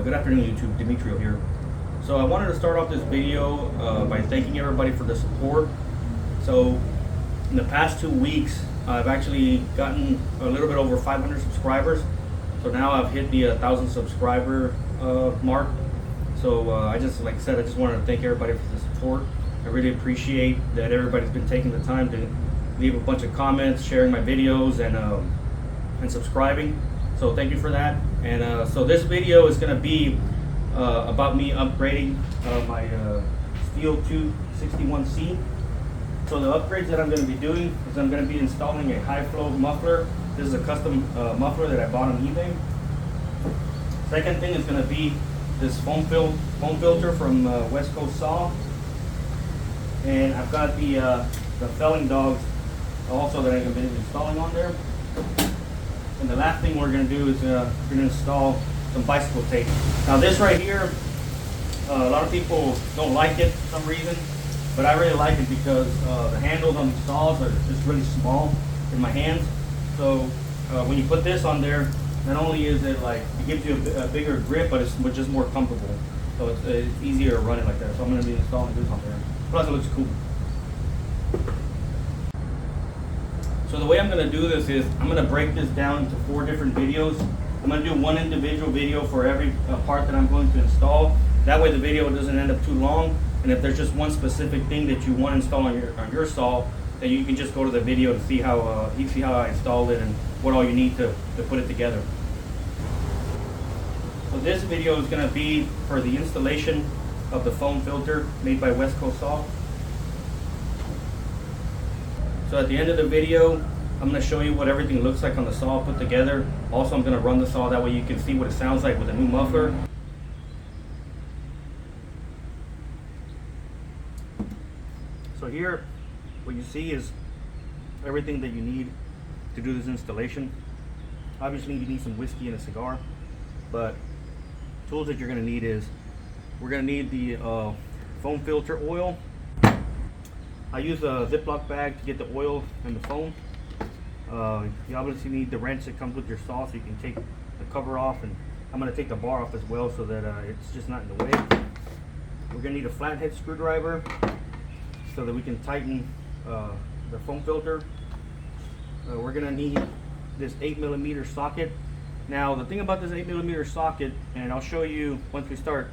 Good afternoon, YouTube. Demetrio here. So I wanted to start off this video by thanking everybody for the support. So in the past 2 weeks, I've actually gotten a little bit over 500 subscribers. So now I've hit the 1,000 subscriber mark. So I just, like I said, I just wanted to thank everybody for the support. I really appreciate that everybody's been taking the time to leave a bunch of comments, sharing my videos, and subscribing. So thank you for that. And so this video is going to be about me upgrading my Stihl MS261C. So the upgrades that I'm going to be doing is I'm going to be installing a high flow muffler. This is a custom muffler that I bought on eBay. Second thing is going to be this foam filter from West Coast Saw. And I've got the felling dogs also that I'm going to be installing on there. And the last thing we're going to do is we're going to install some bicycle tape. Now this right here, a lot of people don't like it for some reason, but I really like it because the handles on the saws are just really small in my hands. So when you put this on there, not only is it like, it gives you a bigger grip, but it's just more comfortable. So it's easier to run it like that. So I'm going to be installing this on there. Plus it looks cool. So the way I'm going to do this is I'm going to break this down into 4 different videos. I'm going to do one individual video for every part that I'm going to install. That way the video doesn't end up too long. And if there's just one specific thing that you want to install on your saw, then you can just go to the video to see how I installed it and what all you need to put it together. So this video is going to be for the installation of the foam filter made by West Coast Saw. So at the end of the video, I'm going to show you what everything looks like on the saw put together. Also, I'm going to run the saw, that way you can see what it sounds like with a new muffler. So here, what you see is everything that you need to do this installation. Obviously, you need some whiskey and a cigar, but tools that you're going to need is, we're going to need the foam filter oil. I use a Ziploc bag to get the oil and the foam. You obviously need the wrench that comes with your saw so you can take the cover off, and I'm going to take the bar off as well so that it's just not in the way. We're going to need a flathead screwdriver so that we can tighten the foam filter. We're going to need this 8mm socket. Now the thing about this 8mm socket, and I'll show you once we start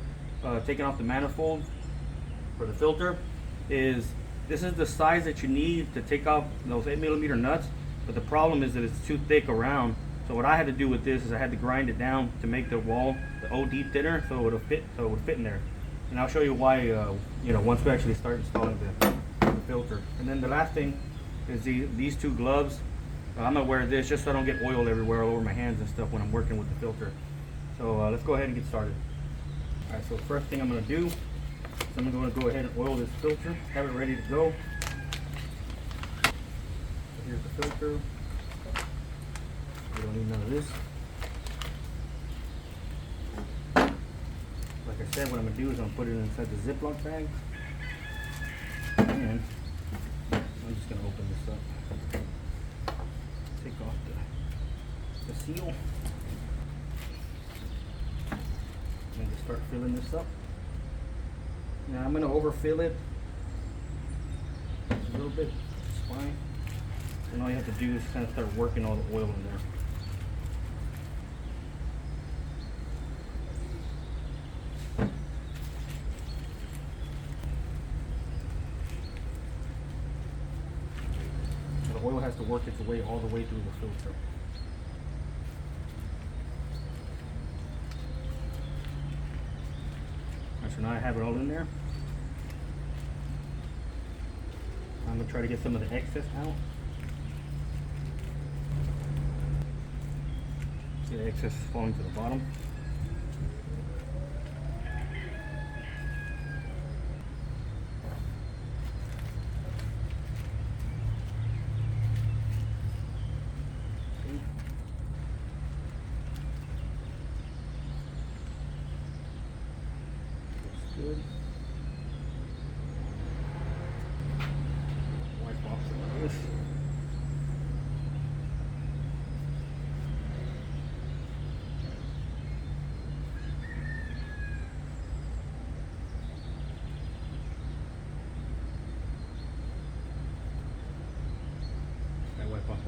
taking off the manifold for the filter, is this is the size that you need to take off those 8mm nuts, but the problem is that it's too thick around. So what I had to do with this is I had to grind it down to make the wall, the OD thinner, so it would fit in there. And I'll show you why once we actually start installing the filter. And then the last thing is these 2 gloves. I'm gonna wear this just so I don't get oil everywhere all over my hands and stuff when I'm working with the filter. So let's go ahead and get started. All right, so first thing I'm gonna do, so I'm going to go ahead and oil this filter, have it ready to go. So here's the filter. We don't need none of this. Like I said, what I'm going to do is I'm going to put it inside the Ziploc bag. And I'm just going to open this up. Take off the seal. And just start filling this up. Now I'm going to overfill it a little bit, it's fine. And all you have to do is kind of start working all the oil in there. So the oil has to work its way all the way through the filter. So now I have it all in there. I'm going to try to get some of the excess out. See the excess falling to the bottom. Good. Wipe off some of this.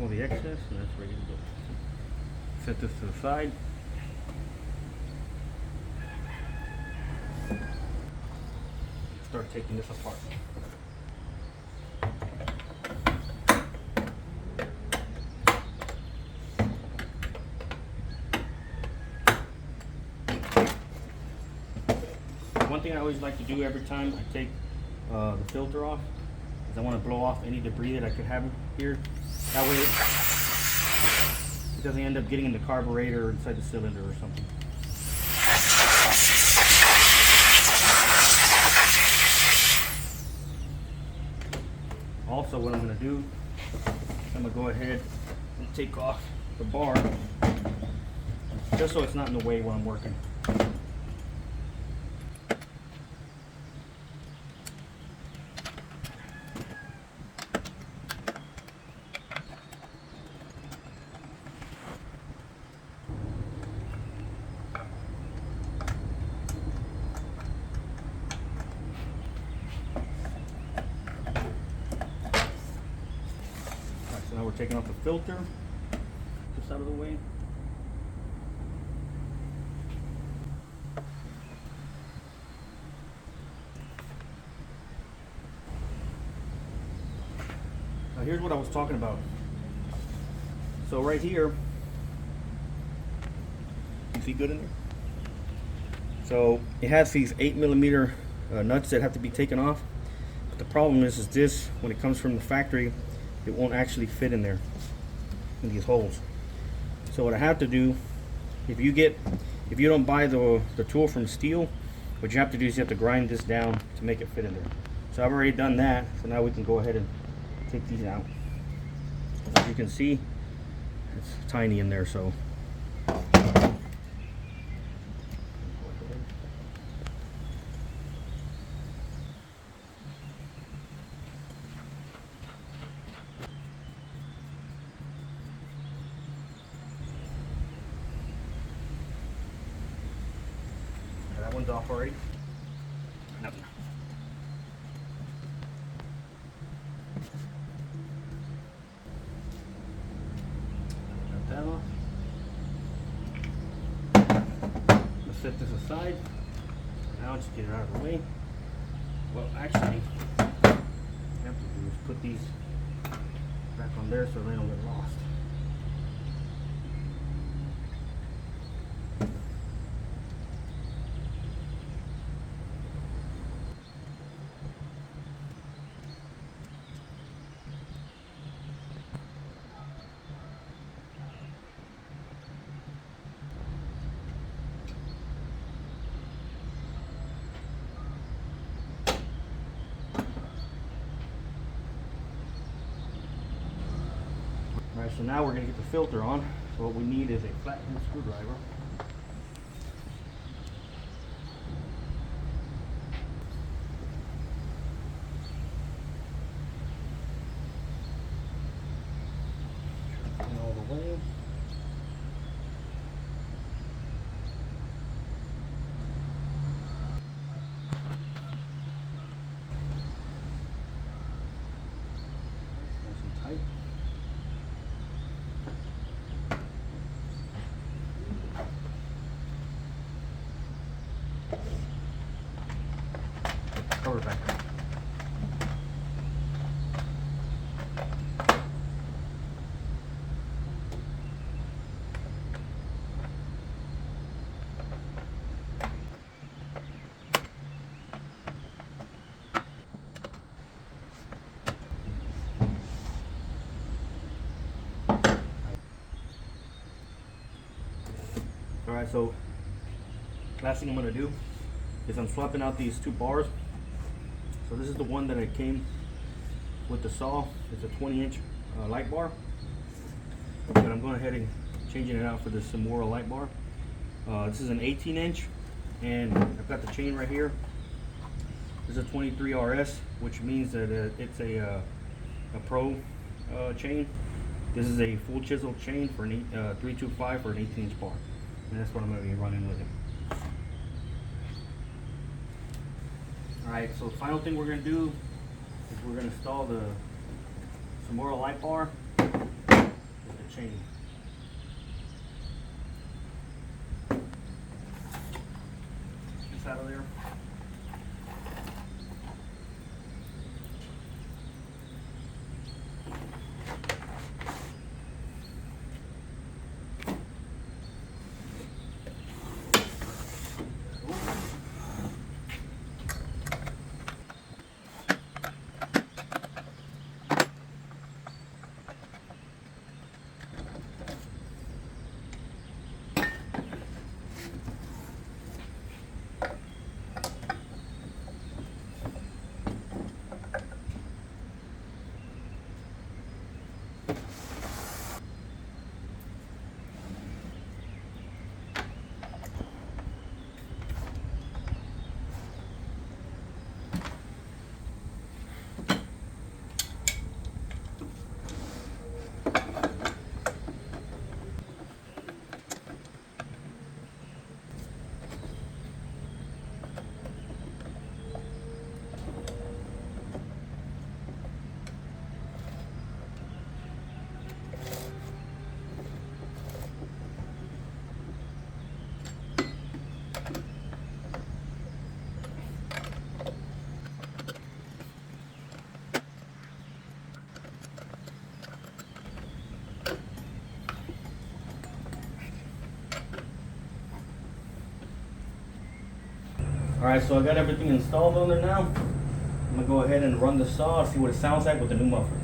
all the excess, and that's ready to go. Set this to the side. Start taking this apart. One thing I always like to do every time I take the filter off is I want to blow off any debris that I could have here. That way it doesn't end up getting in the carburetor or inside the cylinder or something. Also, what I'm going to do, I'm going to go ahead and take off the bar just so it's not in the way while I'm working. Now we're taking off the filter, just out of the way. Now here's what I was talking about. So right here, you see good in there? So it has these 8mm nuts that have to be taken off. But the problem is this, when it comes from the factory, it won't actually fit in there, in these holes. So what I have to do, if you don't buy the tool from Stihl, what you have to do is you have to grind this down to make it fit in there. So I've already done that, so now we can go ahead and take these out. As you can see, it's tiny in there, so. That one's off already. Nothing. Got that off. Let's set this aside. Now just get it out of the way. Well, actually, what I have to do is put these back on there so they don't get lost. Alright, so now we're going to get the filter on. So what we need is a flathead screwdriver. And all the way. Nice and tight. Cover back. Alright, so last thing I'm going to do is I'm swapping out these two bars. So this is the one that I came with the saw. It's a 20-inch light bar. But I'm going ahead and changing it out for this Samora light bar. This is an 18-inch, and I've got the chain right here. This is a 23 RS, which means that it's a pro chain. This is a full chisel chain for an 325 for an 18-inch bar, and that's what I'm going to be running with it. Alright, so the final thing we're going to do is we're going to install the Samora light bar. the chain. This out of there. Alright, so I got everything installed on there now. I'm gonna go ahead and run the saw, see what it sounds like with the new muffler.